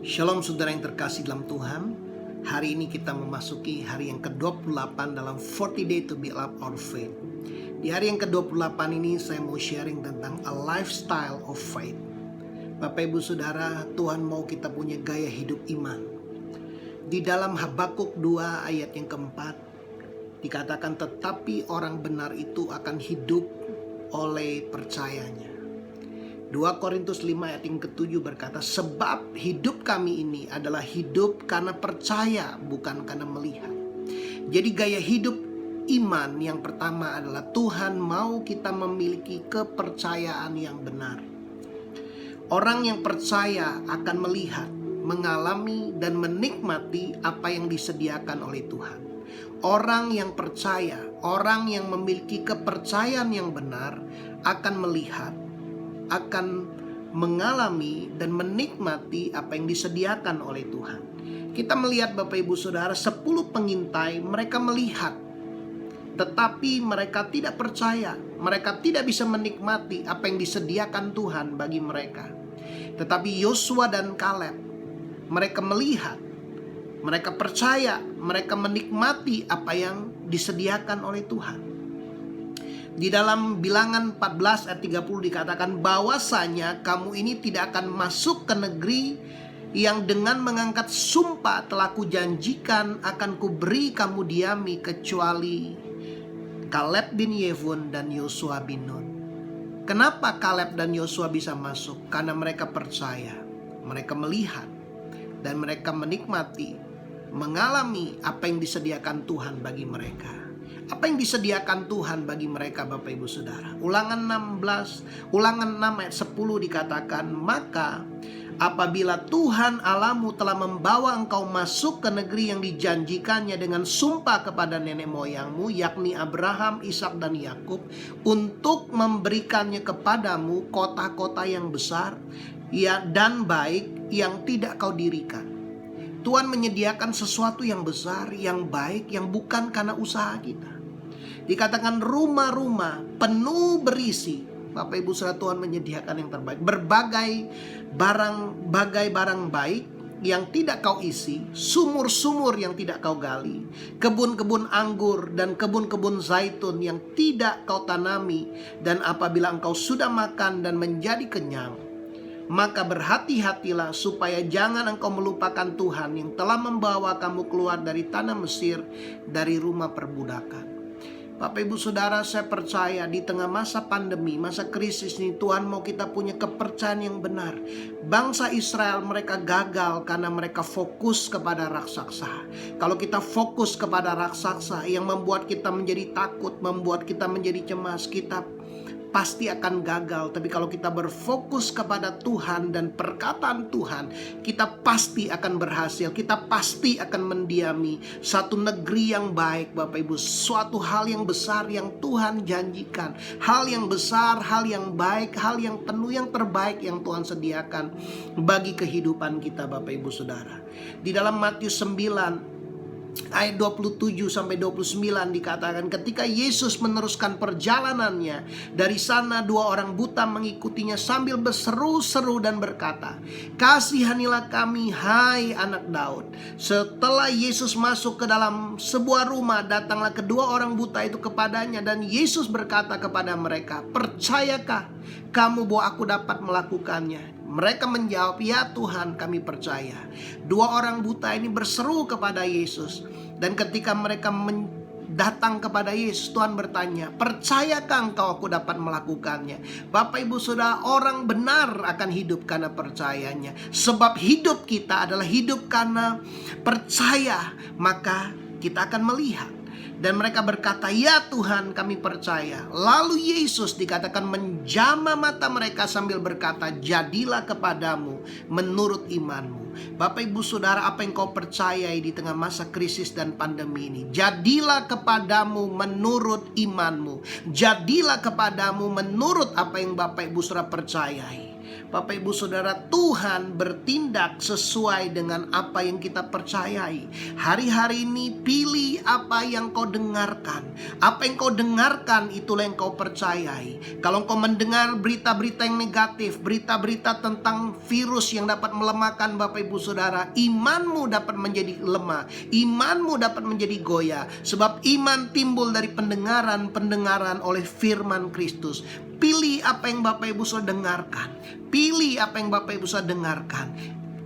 Shalom saudara yang terkasih dalam Tuhan. Hari ini kita memasuki hari yang ke-28 dalam 40 Day to Build Up Our Faith. Di hari yang ke-28 ini saya mau sharing tentang a lifestyle of faith. Bapak Ibu Saudara, Tuhan mau kita punya gaya hidup iman. Di dalam Habakuk 2 ayat yang keempat dikatakan, tetapi orang benar itu akan hidup oleh percayanya. 2 Korintus 5 ayat yang ke-7 berkata, sebab hidup kami ini adalah hidup karena percaya, bukan karena melihat. Jadi gaya hidup iman yang pertama adalah Tuhan mau kita memiliki kepercayaan yang benar. Orang yang percaya akan melihat, mengalami dan menikmati apa yang disediakan oleh Tuhan. Orang yang percaya, orang yang memiliki kepercayaan yang benar akan melihat, akan mengalami dan menikmati apa yang disediakan oleh Tuhan. Kita melihat Bapak Ibu Saudara, 10 pengintai mereka melihat, tetapi mereka tidak percaya. Mereka tidak bisa menikmati apa yang disediakan Tuhan bagi mereka. Tetapi Yosua dan Kaleb, mereka melihat, mereka percaya, mereka menikmati apa yang disediakan oleh Tuhan. Di dalam Bilangan 14 ayat 30 dikatakan, bahwasanya kamu ini tidak akan masuk ke negeri yang dengan mengangkat sumpah telah kujanjikan akan kuberi kamu diami, kecuali Kaleb bin Yefun dan Yosua bin Nun. Kenapa Kaleb dan Yosua bisa masuk? Karena mereka percaya, mereka melihat, dan mereka menikmati, mengalami apa yang disediakan Tuhan bagi mereka. Apa yang disediakan Tuhan bagi mereka Bapak Ibu Saudara? Ulangan 6 ayat 10 dikatakan, maka apabila Tuhan Allahmu telah membawa engkau masuk ke negeri yang dijanjikannya dengan sumpah kepada nenek moyangmu, yakni Abraham, Ishak dan Yakub, untuk memberikannya kepadamu kota-kota yang besar ya dan baik yang tidak kau dirikan. Tuhan menyediakan sesuatu yang besar, yang baik, yang bukan karena usaha kita. Dikatakan rumah-rumah penuh berisi. Bapak Ibu Saudara, Tuhan menyediakan yang terbaik. Berbagai barang baik yang tidak kau isi, sumur-sumur yang tidak kau gali, kebun-kebun anggur dan kebun-kebun zaitun yang tidak kau tanami. Dan apabila engkau sudah makan dan menjadi kenyang, maka berhati-hatilah supaya jangan engkau melupakan Tuhan yang telah membawa kamu keluar dari tanah Mesir, dari rumah perbudakan. Bapak Ibu Saudara, saya percaya di tengah masa pandemi, masa krisis ini, Tuhan mau kita punya kepercayaan yang benar. Bangsa Israel mereka gagal karena mereka fokus kepada raksasa. Kalau kita fokus kepada raksasa yang membuat kita menjadi takut, membuat kita menjadi cemas, kita pasti akan gagal. Tapi kalau kita berfokus kepada Tuhan dan perkataan Tuhan, kita pasti akan berhasil. Kita pasti akan mendiami satu negeri yang baik Bapak Ibu. Suatu hal yang besar yang Tuhan janjikan. Hal yang besar, hal yang baik, hal yang penuh, yang terbaik yang Tuhan sediakan bagi kehidupan kita Bapak Ibu Saudara. Di dalam Matius 9 ayat 27 sampai 29 dikatakan, ketika Yesus meneruskan perjalanannya, dari sana 2 orang buta mengikutinya sambil berseru-seru dan berkata, kasihanilah kami hai anak Daud. Setelah Yesus masuk ke dalam sebuah rumah, datanglah kedua orang buta itu kepadanya, dan Yesus berkata kepada mereka, percayakah kamu bahwa aku dapat melakukannya? Mereka menjawab, ya Tuhan, kami percaya. 2 orang buta ini berseru kepada Yesus. Dan ketika mereka datang kepada Yesus, Tuhan bertanya, percayakah engkau aku dapat melakukannya? Bapak Ibu Saudara, orang benar akan hidup karena percayanya. Sebab hidup kita adalah hidup karena percaya, maka kita akan melihat. Dan mereka berkata, ya Tuhan, kami percaya. Lalu Yesus dikatakan menjamah mata mereka sambil berkata, jadilah kepadamu menurut imanmu. Bapak Ibu Saudara, apa yang kau percayai di tengah masa krisis dan pandemi ini? Jadilah kepadamu menurut imanmu. Jadilah kepadamu menurut apa yang Bapak Ibu Saudara percayai. Bapak Ibu Saudara, Tuhan bertindak sesuai dengan apa yang kita percayai. Hari-hari ini pilih apa yang kau dengarkan. Apa yang kau dengarkan itulah yang kau percayai. Kalau kau mendengar berita-berita yang negatif, berita-berita tentang virus yang dapat melemahkan Bapak Ibu Saudara, imanmu dapat menjadi lemah, imanmu dapat menjadi goyah. Sebab iman timbul dari pendengaran oleh firman Kristus. Pilih apa yang Bapak Ibu Saudara dengarkan. Pilih apa yang Bapak Ibu Saudara dengarkan.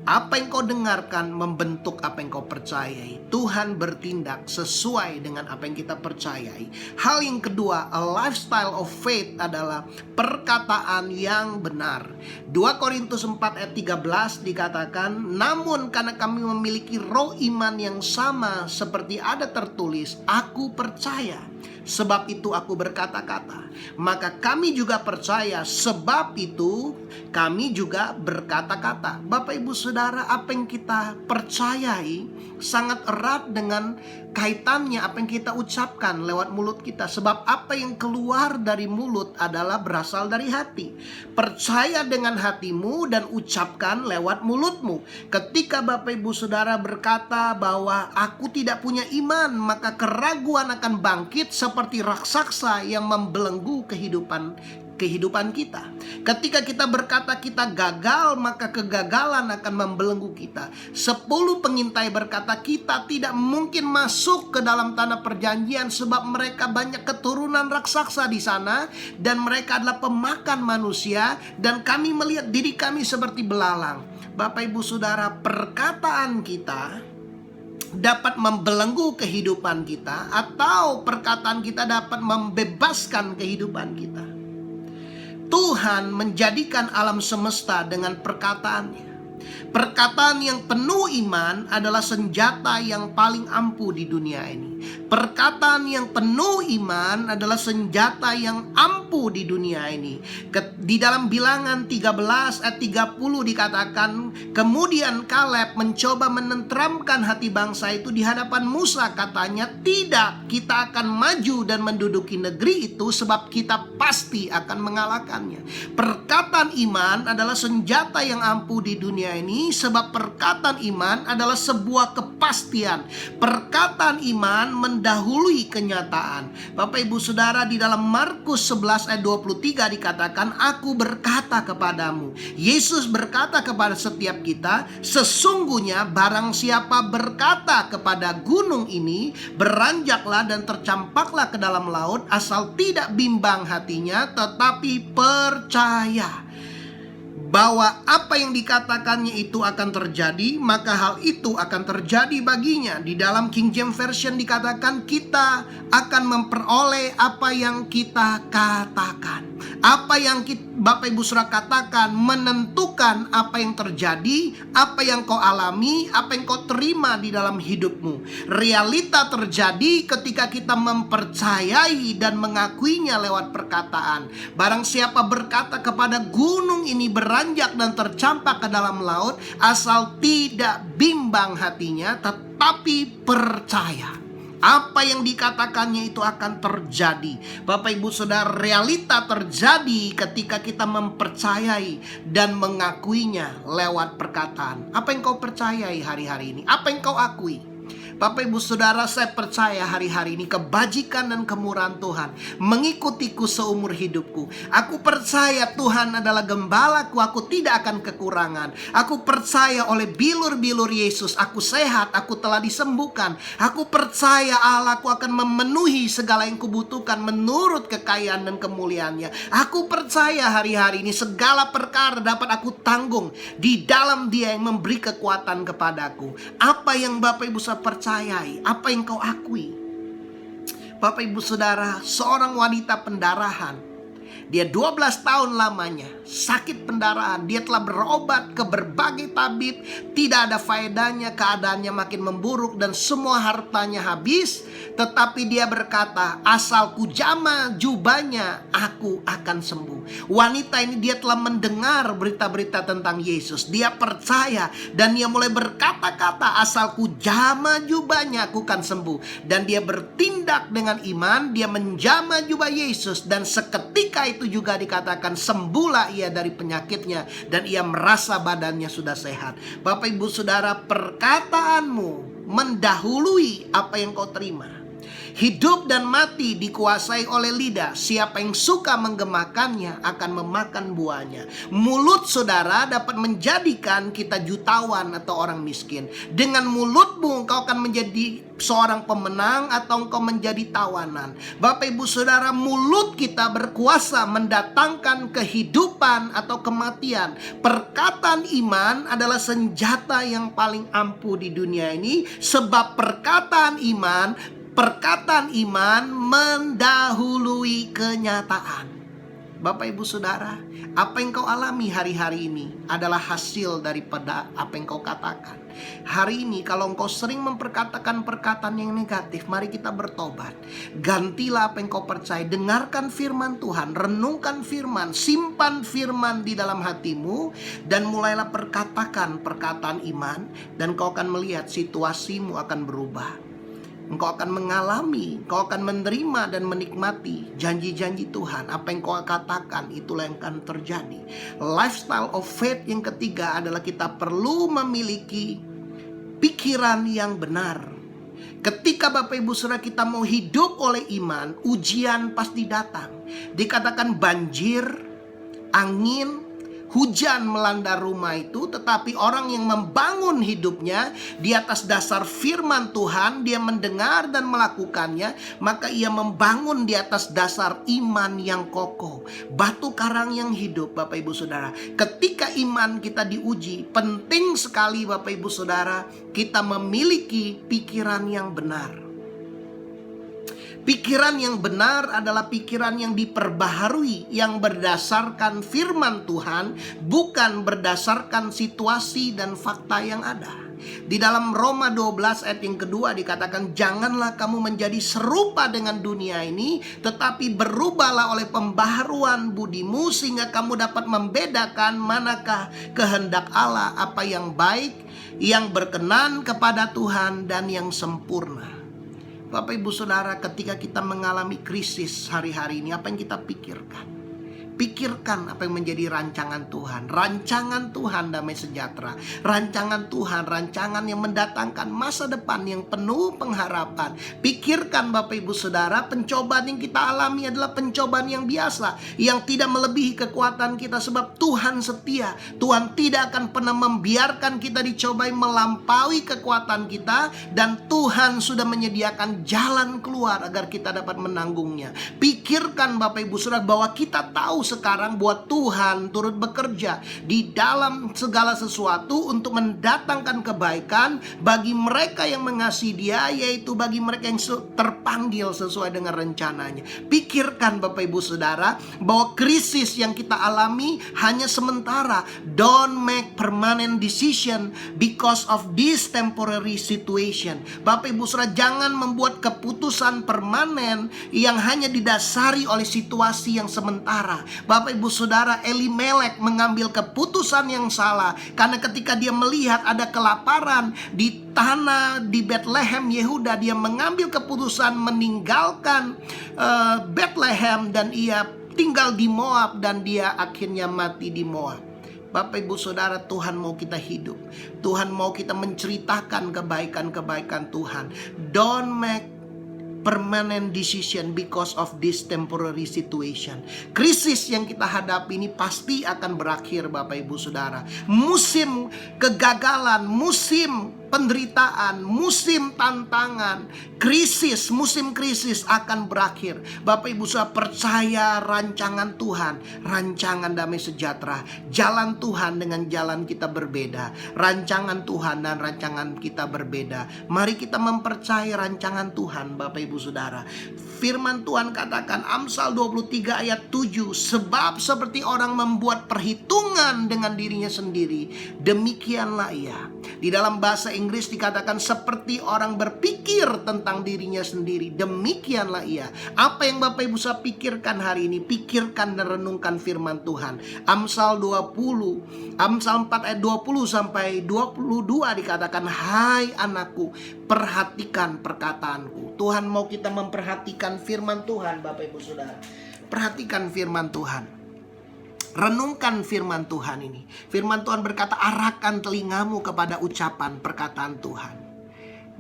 Apa yang kau dengarkan membentuk apa yang kau percayai. Tuhan bertindak sesuai dengan apa yang kita percayai. Hal yang kedua, a lifestyle of faith adalah perkataan yang benar. 2 Korintus 4 ayat 13 dikatakan, namun karena kami memiliki roh iman yang sama seperti ada tertulis, aku percaya, sebab itu aku berkata-kata. Maka kami juga percaya, sebab itu kami juga berkata-kata. Bapak Ibu Saudara, apa yang kita percayai sangat erat dengan kaitannya apa yang kita ucapkan lewat mulut kita. Sebab apa yang keluar dari mulut adalah berasal dari hati. Percaya dengan hatimu dan ucapkan lewat mulutmu. Ketika Bapak Ibu Saudara berkata bahwa aku tidak punya iman, maka keraguan akan bangkit seperti raksasa yang membelenggu kehidupan kita. Ketika kita berkata kita gagal, maka kegagalan akan membelenggu kita. 10 pengintai berkata kita tidak mungkin masuk ke dalam tanah perjanjian sebab mereka banyak keturunan raksasa di sana dan mereka adalah pemakan manusia dan kami melihat diri kami seperti belalang. Bapak Ibu Saudara, perkataan kita dapat membelenggu kehidupan kita atau perkataan kita dapat membebaskan kehidupan kita. Tuhan menjadikan alam semesta dengan perkataannya. Perkataan yang penuh iman adalah senjata yang paling ampuh di dunia ini. Perkataan yang penuh iman adalah senjata yang ampuh di dunia ini. Di dalam Bilangan 13 ayat 30 dikatakan, kemudian Kaleb mencoba menenteramkan hati bangsa itu di hadapan Musa. Katanya, tidak, kita akan maju dan menduduki negeri itu sebab kita pasti akan mengalahkannya. Perkataan iman adalah senjata yang ampuh di dunia ini, sebab perkataan iman adalah sebuah kepastian. Perkataan iman mendahului kenyataan. Bapak Ibu Saudara, di dalam Markus 11 ayat 23 dikatakan, aku berkata kepadamu. Yesus berkata kepada setiap kita, sesungguhnya barang siapa berkata kepada gunung ini, beranjaklah dan tercampaklah ke dalam laut, asal tidak bimbang hatinya, tetapi percaya bahwa apa yang dikatakannya itu akan terjadi, maka hal itu akan terjadi baginya. Di dalam King James Version dikatakan kita akan memperoleh apa yang kita katakan. Apa yang Bapak Ibu Saudara katakan menentukan apa yang terjadi, apa yang kau alami, apa yang kau terima di dalam hidupmu. Realita terjadi ketika kita mempercayai dan mengakuinya lewat perkataan. Barang siapa berkata kepada gunung ini beranjak dan tercampak ke dalam laut, asal tidak bimbang hatinya, tetapi percaya. Apa yang dikatakannya itu akan terjadi. Bapak Ibu Saudara, realita terjadi ketika kita mempercayai dan mengakuinya lewat perkataan. Apa yang kau percayai hari-hari ini? Apa yang kau akui? Bapak Ibu Saudara, saya percaya hari-hari ini kebajikan dan kemurahan Tuhan mengikutiku seumur hidupku. Aku percaya Tuhan adalah gembalaku, aku tidak akan kekurangan. Aku percaya oleh bilur-bilur Yesus aku sehat, aku telah disembuhkan. Aku percaya Allahku akan memenuhi segala yang kubutuhkan menurut kekayaan dan kemuliaannya. Aku percaya hari-hari ini segala perkara dapat aku tanggung di dalam Dia yang memberi kekuatan kepadaku. Apa yang Bapak Ibu saya percayai, apa yang kau akui? Bapak Ibu Saudara, seorang wanita pendarahan, dia 12 tahun lamanya sakit pendarahan. Dia telah berobat ke berbagai tabib, tidak ada faedahnya, keadaannya makin memburuk dan semua hartanya habis. Tetapi dia berkata, asal ku jama jubahnya, aku akan sembuh. Wanita ini dia telah mendengar berita-berita tentang Yesus. Dia percaya dan dia mulai berkata-kata, asal ku jama jubahnya, aku akan sembuh. Dan dia bertindak dengan iman, dia menjama jubah Yesus. Dan seketika ketika itu juga dikatakan sembuhlah ia dari penyakitnya dan ia merasa badannya sudah sehat. Bapak Ibu Saudara, perkataanmu mendahului apa yang kau terima. Hidup dan mati dikuasai oleh lidah. Siapa yang suka menggemakannya akan memakan buahnya. Mulut saudara dapat menjadikan kita jutawan atau orang miskin. Dengan mulutmu engkau akan menjadi seorang pemenang atau engkau menjadi tawanan. Bapak Ibu Saudara, mulut kita berkuasa mendatangkan kehidupan atau kematian. Perkataan iman adalah senjata yang paling ampuh di dunia ini. Sebab perkataan iman mendahului kenyataan. Bapak Ibu Saudara, apa yang kau alami hari-hari ini adalah hasil daripada apa yang kau katakan. Hari ini kalau engkau sering memperkatakan perkataan yang negatif, mari kita bertobat. Gantilah apa yang kau percaya. Dengarkan firman Tuhan, renungkan firman, simpan firman di dalam hatimu, dan mulailah perkatakan perkataan iman, dan kau akan melihat situasimu akan berubah. Engkau akan mengalami, engkau akan menerima dan menikmati janji-janji Tuhan. Apa yang kau katakan, itulah yang akan terjadi. Lifestyle of faith yang ketiga adalah kita perlu memiliki pikiran yang benar. Ketika Bapak Ibu Saudara kita mau hidup oleh iman, ujian pasti datang. Dikatakan banjir, angin, hujan melanda rumah itu, tetapi orang yang membangun hidupnya di atas dasar firman Tuhan, dia mendengar dan melakukannya, maka ia membangun di atas dasar iman yang kokoh. Batu karang yang hidup, Bapak Ibu Saudara. Ketika iman kita diuji, penting sekali Bapak Ibu Saudara, kita memiliki pikiran yang benar. Pikiran yang benar adalah pikiran yang diperbaharui, yang berdasarkan firman Tuhan, bukan berdasarkan situasi dan fakta yang ada. Di dalam Roma 12 ayat yang kedua dikatakan, janganlah kamu menjadi serupa dengan dunia ini, tetapi berubahlah oleh pembaharuan budimu, sehingga kamu dapat membedakan manakah kehendak Allah, apa yang baik, yang berkenan kepada Tuhan, dan yang sempurna. Bapak Ibu Saudara, ketika kita mengalami krisis hari-hari ini, apa yang kita pikirkan? Pikirkan apa yang menjadi rancangan Tuhan. Rancangan Tuhan damai sejahtera. Rancangan Tuhan, rancangan yang mendatangkan masa depan yang penuh pengharapan. Pikirkan Bapak Ibu Saudara, pencobaan yang kita alami adalah pencobaan yang biasa, yang tidak melebihi kekuatan kita, sebab Tuhan setia. Tuhan tidak akan pernah membiarkan kita dicobai melampaui kekuatan kita, dan Tuhan sudah menyediakan jalan keluar agar kita dapat menanggungnya. Pikirkan Bapak Ibu Saudara bahwa kita tahu sekarang bahwa Tuhan turut bekerja di dalam segala sesuatu untuk mendatangkan kebaikan bagi mereka yang mengasihi Dia, yaitu bagi mereka yang terpanggil sesuai dengan rencananya. Pikirkan Bapak Ibu Saudara bahwa krisis yang kita alami hanya sementara. Don't make permanent decision because of this temporary situation. Bapak Ibu Saudara, jangan membuat keputusan permanen yang hanya didasari oleh situasi yang sementara. Bapak Ibu Saudara, Elimelek mengambil keputusan yang salah, karena ketika dia melihat ada kelaparan di tanah di Bethlehem Yehuda, dia mengambil keputusan meninggalkan Bethlehem, dan ia tinggal di Moab, dan dia akhirnya mati di Moab. Bapak Ibu Saudara, Tuhan mau kita hidup. Tuhan mau kita menceritakan kebaikan-kebaikan Tuhan. Don't make permanent decision because of this temporary situation. Krisis yang kita hadapi ini pasti akan berakhir Bapak Ibu Saudara. Musim kegagalan, musim penderitaan, musim tantangan, krisis, musim krisis akan berakhir. Bapak Ibu Saudara, percaya rancangan Tuhan, rancangan damai sejahtera. Jalan Tuhan dengan jalan kita berbeda. Rancangan Tuhan dan rancangan kita berbeda. Mari kita mempercayai rancangan Tuhan Bapak Ibu Saudara. Firman Tuhan katakan, Amsal 23 ayat 7, sebab seperti orang membuat perhitungan dengan dirinya sendiri, demikianlah ia. Di dalam bahasa Inggris dikatakan seperti orang berpikir tentang dirinya sendiri, demikianlah ia. Apa yang Bapak Ibu Saudara pikirkan hari ini, pikirkan dan renungkan firman Tuhan. Amsal 4 ayat 20 sampai 22 dikatakan, hai anakku, perhatikan perkataanku. Tuhan mau kita memperhatikan firman Tuhan Bapak Ibu Saudara. Perhatikan firman Tuhan. Renungkan firman Tuhan ini. Firman Tuhan berkata, arahkan telingamu kepada ucapan perkataan Tuhan.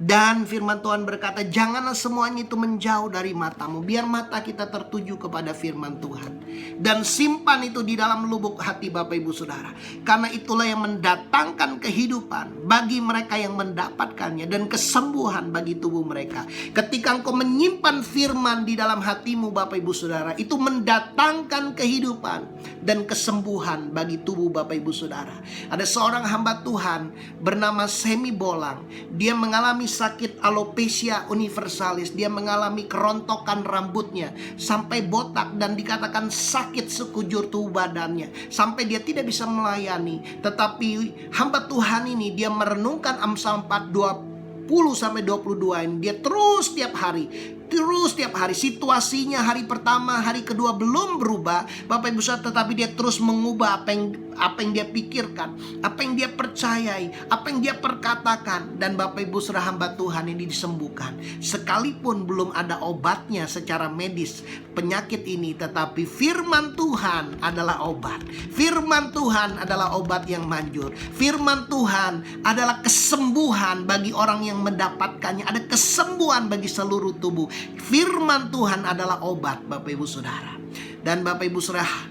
Dan firman Tuhan berkata, janganlah semuanya itu menjauh dari matamu. Biar mata kita tertuju kepada firman Tuhan. Dan simpan itu di dalam lubuk hati Bapak Ibu Saudara. Karena itulah yang mendatangkan kehidupan bagi mereka yang mendapatkannya. Dan kesembuhan bagi tubuh mereka. Ketika engkau menyimpan firman di dalam hatimu Bapak Ibu Saudara, itu mendatangkan kehidupan dan kesembuhan bagi tubuh Bapak Ibu Saudara. Ada seorang hamba Tuhan bernama Semi Bolang. Dia mengalami sakit alopecia universalis. Dia mengalami kerontokan rambutnya sampai botak dan dikatakan sakit sekujur tubuh badannya, sampai dia tidak bisa melayani. Tetapi hamba Tuhan ini dia merenungkan Amsal 4:20-22 ini. Dia terus tiap hari situasinya hari pertama, hari kedua belum berubah Bapak Ibu Saudara, tetapi dia terus mengubah apa yang dia pikirkan, apa yang dia percayai, apa yang dia perkatakan. Dan Bapak Ibu Saudara, hamba Tuhan ini disembuhkan sekalipun belum ada obatnya secara medis penyakit ini. Tetapi firman Tuhan adalah obat. Firman Tuhan adalah obat yang manjur. Firman Tuhan adalah kesembuhan bagi orang yang mendapatkannya. Ada kesembuhan bagi seluruh tubuh. Firman Tuhan adalah obat Bapak Ibu Saudara. Dan Bapak Ibu Saudara,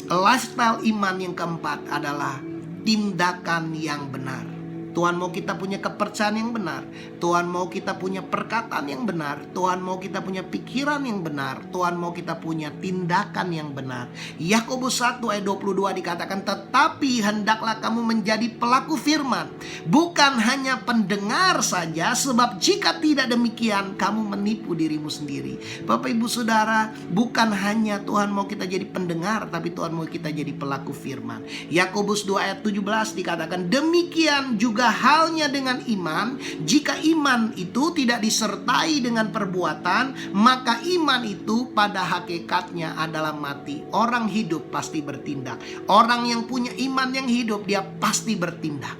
lifestyle iman yang keempat adalah tindakan yang benar. Tuhan mau kita punya kepercayaan yang benar. Tuhan mau kita punya perkataan yang benar. Tuhan mau kita punya pikiran yang benar. Tuhan mau kita punya tindakan yang benar. Yakobus 1:22 dikatakan, tetapi hendaklah kamu menjadi pelaku firman, bukan hanya pendengar saja, sebab jika tidak demikian kamu menipu dirimu sendiri. Bapak Ibu Saudara, bukan hanya Tuhan mau kita jadi pendengar, tapi Tuhan mau kita jadi pelaku firman. Yakobus 2:17 dikatakan, demikian juga halnya dengan iman. Jika iman itu tidak disertai dengan perbuatan, maka iman itu pada hakikatnya adalah mati. Orang hidup pasti bertindak. Orang yang punya iman yang hidup, dia pasti bertindak.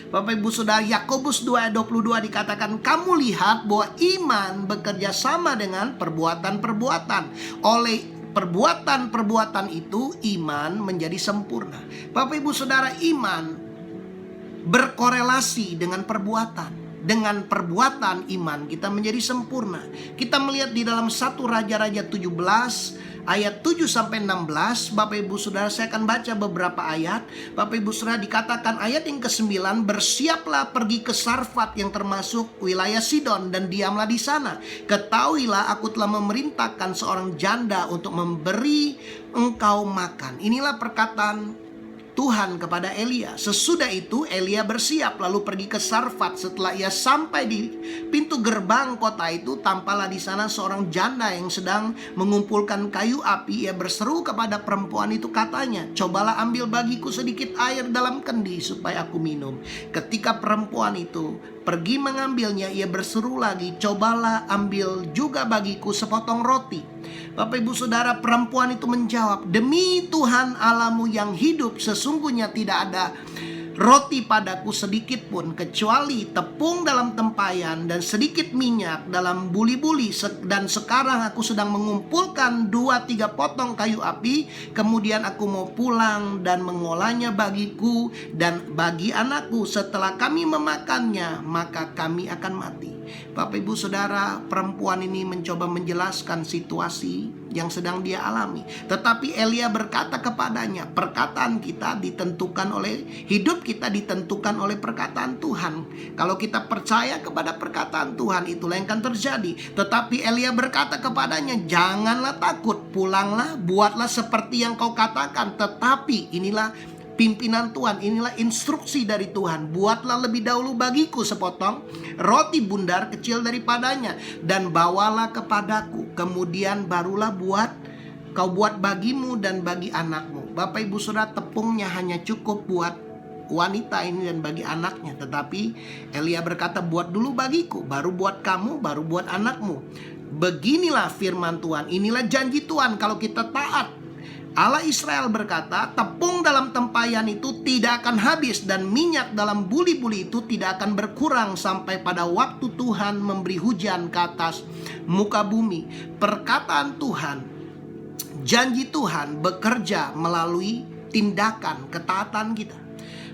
Bapak Ibu Saudara, Yakobus 2:22 dikatakan, kamu lihat bahwa iman bekerja sama dengan perbuatan-perbuatan. Oleh perbuatan-perbuatan itu iman menjadi sempurna. Bapak Ibu Saudara, iman berkorelasi dengan perbuatan. Dengan perbuatan iman kita menjadi sempurna. Kita melihat di dalam 1 Raja-Raja 17 ayat 7-16. Bapak Ibu Saudara, saya akan baca beberapa ayat. Bapak Ibu Saudara, dikatakan ayat yang ke-9, bersiaplah pergi ke Sarfat yang termasuk wilayah Sidon dan diamlah di sana. Ketahuilah aku telah memerintahkan seorang janda untuk memberi engkau makan. Inilah perkataan Tuhan kepada Elia. Sesudah itu Elia bersiap lalu pergi ke Sarfat. Setelah ia sampai di pintu gerbang kota itu, tampaklah di sana seorang janda yang sedang mengumpulkan kayu api. Ia berseru kepada perempuan itu, katanya, cobalah ambil bagiku sedikit air dalam kendi supaya aku minum. Ketika perempuan itu pergi mengambilnya, ia berseru lagi, cobalah ambil juga bagiku sepotong roti. Bapak Ibu Saudara, perempuan itu menjawab, demi Tuhan Allahmu yang hidup, sesungguhnya tidak ada roti padaku sedikit pun, kecuali tepung dalam tempayan dan sedikit minyak dalam buli-buli. Dan sekarang aku sedang mengumpulkan 2-3 potong kayu api. Kemudian aku mau pulang dan mengolahnya bagiku dan bagi anakku. Setelah kami memakannya, maka kami akan mati. Bapak Ibu Saudara, perempuan ini mencoba menjelaskan situasi yang sedang dia alami. Tetapi Elia berkata kepadanya, perkataan kita ditentukan oleh hidup kita, ditentukan oleh perkataan Tuhan. Kalau kita percaya kepada perkataan Tuhan, itulah yang akan terjadi. Tetapi Elia berkata kepadanya, janganlah takut, pulanglah, buatlah seperti yang kau katakan. Tetapi inilah pimpinan Tuhan, inilah instruksi dari Tuhan. Buatlah lebih dahulu bagiku sepotong roti bundar kecil daripadanya dan bawalah kepadaku. Kemudian barulah kau buat bagimu dan bagi anakmu. Bapak Ibu Saudara, tepungnya hanya cukup buat wanita ini dan bagi anaknya. Tetapi Elia berkata, buat dulu bagiku, baru buat kamu, baru buat anakmu. Beginilah firman Tuhan, inilah janji Tuhan kalau kita taat Allah Israel berkata, tepung dalam tempayan itu tidak akan habis dan minyak dalam buli-buli itu tidak akan berkurang sampai pada waktu Tuhan memberi hujan ke atas muka bumi. Perkataan Tuhan, janji Tuhan bekerja melalui tindakan ketaatan kita.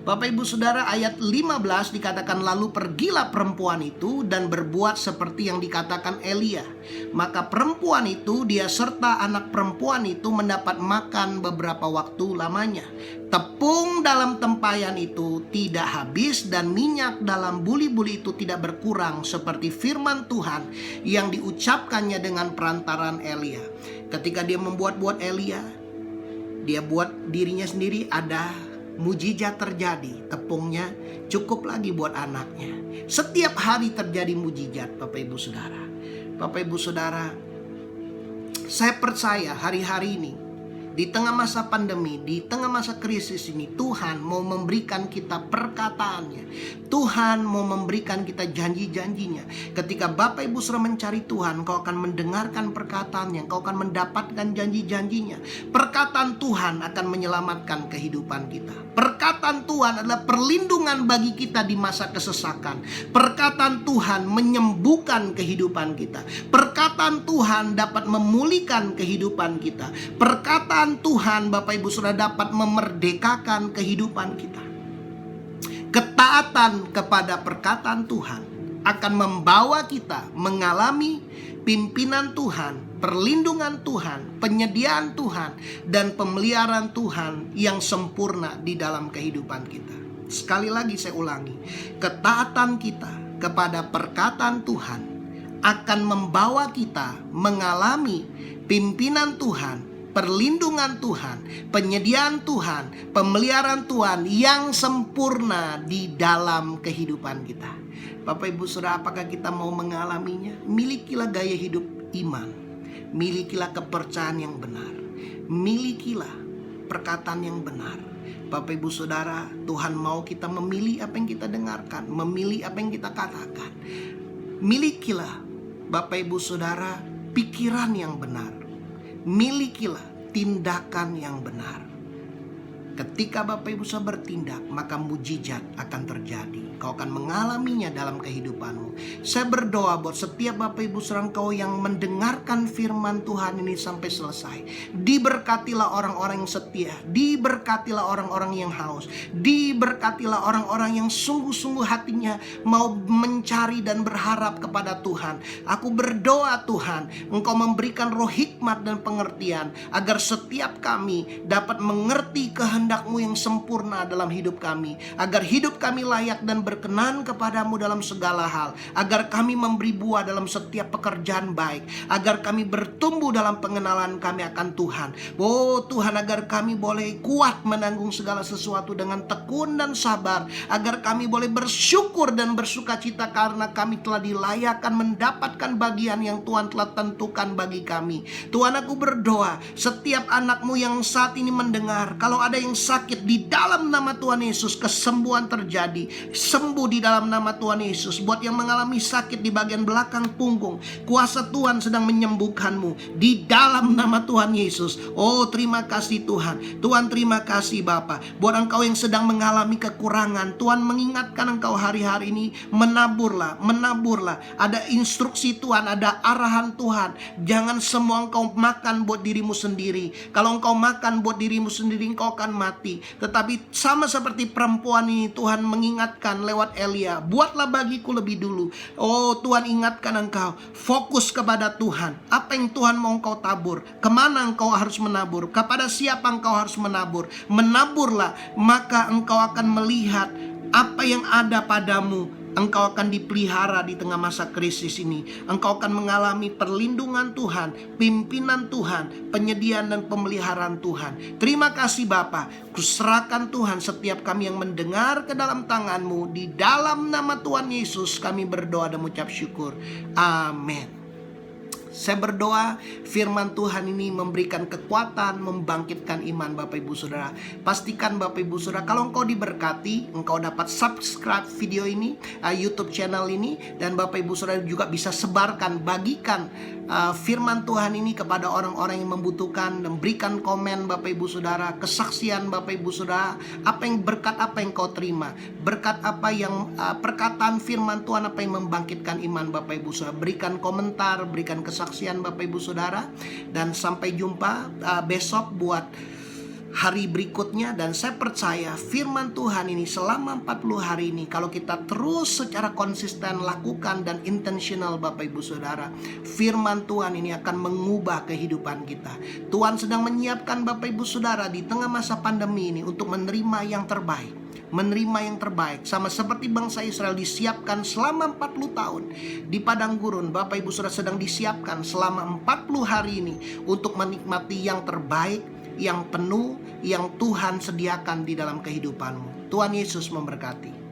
Bapak Ibu Saudara, ayat 15 dikatakan, lalu pergilah perempuan itu dan berbuat seperti yang dikatakan Elia. Maka perempuan itu, dia serta anak perempuan itu mendapat makan beberapa waktu lamanya. Tepung dalam tempayan itu tidak habis dan minyak dalam buli-buli itu tidak berkurang, seperti firman Tuhan yang diucapkannya dengan perantaran Elia. Ketika dia membuat-buat Elia, dia buat dirinya sendiri, ada mujizat terjadi, tepungnya cukup lagi buat anaknya. Setiap hari terjadi mujizat, Bapak Ibu Saudara. Bapak Ibu Saudara, saya percaya hari-hari ini, di tengah masa pandemi, di tengah masa krisis ini, Tuhan mau memberikan kita perkataannya. Tuhan mau memberikan kita janji-janjinya. Ketika Bapak Ibu Saudara mencari Tuhan, kau akan mendengarkan perkataannya, kau akan mendapatkan janji-janjinya. Perkataan Tuhan akan menyelamatkan kehidupan kita. Perkataan Tuhan adalah perlindungan bagi kita di masa kesesakan. Perkataan Tuhan menyembuhkan kehidupan kita. Perkataan Tuhan dapat memulihkan kehidupan kita. Perkataan Tuhan, Bapak Ibu Saudara, dapat memerdekakan kehidupan kita. Ketaatan kepada perkataan Tuhan akan membawa kita mengalami pimpinan Tuhan, perlindungan Tuhan, penyediaan Tuhan, dan pemeliharaan Tuhan yang sempurna di dalam kehidupan kita. Sekali lagi saya ulangi, ketaatan kita kepada perkataan Tuhan akan membawa kita mengalami pimpinan Tuhan, perlindungan Tuhan, penyediaan Tuhan, pemeliharaan Tuhan yang sempurna di dalam kehidupan kita. Bapak Ibu Saudara, apakah kita mau mengalaminya? Milikilah gaya hidup iman, milikilah kepercayaan yang benar, milikilah perkataan yang benar. Bapak Ibu Saudara, Tuhan mau kita memilih apa yang kita dengarkan, memilih apa yang kita katakan. Milikilah, Bapak Ibu Saudara, pikiran yang benar. Milikilah tindakan yang benar. Ketika Bapak Ibu Saudara bertindak, maka mujizat akan terjadi. Kau akan mengalaminya dalam kehidupanmu. Saya berdoa buat setiap Bapak Ibu Saudara kau yang mendengarkan firman Tuhan ini sampai selesai. Diberkatilah orang-orang yang setia. Diberkatilah orang-orang yang haus. Diberkatilah orang-orang yang sungguh-sungguh hatinya mau mencari dan berharap kepada Tuhan. Aku berdoa Tuhan, Engkau memberikan roh hikmat dan pengertian, agar setiap kami dapat mengerti kehendak-Mu yang sempurna dalam hidup kami. Agar hidup kami layak dan berkenan kepadamu dalam segala hal. Agar kami memberi buah dalam setiap pekerjaan baik. Agar kami bertumbuh dalam pengenalan kami akan Tuhan. Oh Tuhan, agar kami boleh kuat menanggung segala sesuatu dengan tekun dan sabar. Agar kami boleh bersyukur dan bersukacita karena kami telah dilayakkan mendapatkan bagian yang Tuhan telah tentukan bagi kami. Tuhan, aku berdoa setiap anak-Mu yang saat ini mendengar, kalau ada yang sakit, di dalam nama Tuhan Yesus kesembuhan terjadi. Sembuh di dalam nama Tuhan Yesus. Buat yang mengalami sakit di bagian belakang punggung, kuasa Tuhan sedang menyembuhkanmu di dalam nama Tuhan Yesus. Oh terima kasih Tuhan. Tuhan terima kasih Bapa. Buat engkau yang sedang mengalami kekurangan, Tuhan mengingatkan engkau hari-hari ini, menaburlah. Ada instruksi Tuhan, ada arahan Tuhan. Jangan semua engkau makan buat dirimu sendiri. Kalau engkau makan buat dirimu sendiri, engkau akan mati. Tetapi sama seperti perempuan ini, Tuhan mengingatkan lewat Elia, buatlah bagiku lebih dulu. Oh Tuhan, ingatkan engkau, fokus kepada Tuhan. Apa yang Tuhan mau engkau tabur, kemana engkau harus menabur, kepada siapa engkau harus menabur. Menaburlah, maka engkau akan melihat apa yang ada padamu. Engkau akan dipelihara di tengah masa krisis ini. Engkau akan mengalami perlindungan Tuhan, pimpinan Tuhan, penyediaan dan pemeliharaan Tuhan. Terima kasih Bapa. Kuserahkan Tuhan setiap kami yang mendengar ke dalam tangan-Mu. Di dalam nama Tuhan Yesus kami berdoa dan mengucap syukur. Amin. Saya berdoa firman Tuhan ini memberikan kekuatan, membangkitkan iman Bapak Ibu Saudara. Pastikan Bapak Ibu Saudara, kalau engkau diberkati, engkau dapat subscribe video ini, YouTube channel ini, dan Bapak Ibu Saudara juga bisa sebarkan, bagikan firman Tuhan ini kepada orang-orang yang membutuhkan, dan berikan komen Bapak Ibu Saudara, kesaksian Bapak Ibu Saudara, berkat apa yang kau terima, berkat apa yang perkataan firman Tuhan apa yang membangkitkan iman Bapak Ibu Saudara. Berikan komentar, berikan kesaksian Bapak Ibu Saudara, dan sampai jumpa besok buat hari berikutnya. Dan saya percaya firman Tuhan ini selama 40 hari ini, kalau kita terus secara konsisten lakukan dan intentional Bapak Ibu Saudara, firman Tuhan ini akan mengubah kehidupan kita. Tuhan sedang menyiapkan Bapak Ibu Saudara di tengah masa pandemi ini untuk menerima yang terbaik. Menerima yang terbaik, sama seperti bangsa Israel disiapkan selama 40 tahun di padang gurun. Bapak Ibu Saudara sedang disiapkan selama 40 hari ini untuk menikmati yang terbaik, yang penuh, yang Tuhan sediakan di dalam kehidupanmu. Tuhan Yesus memberkati.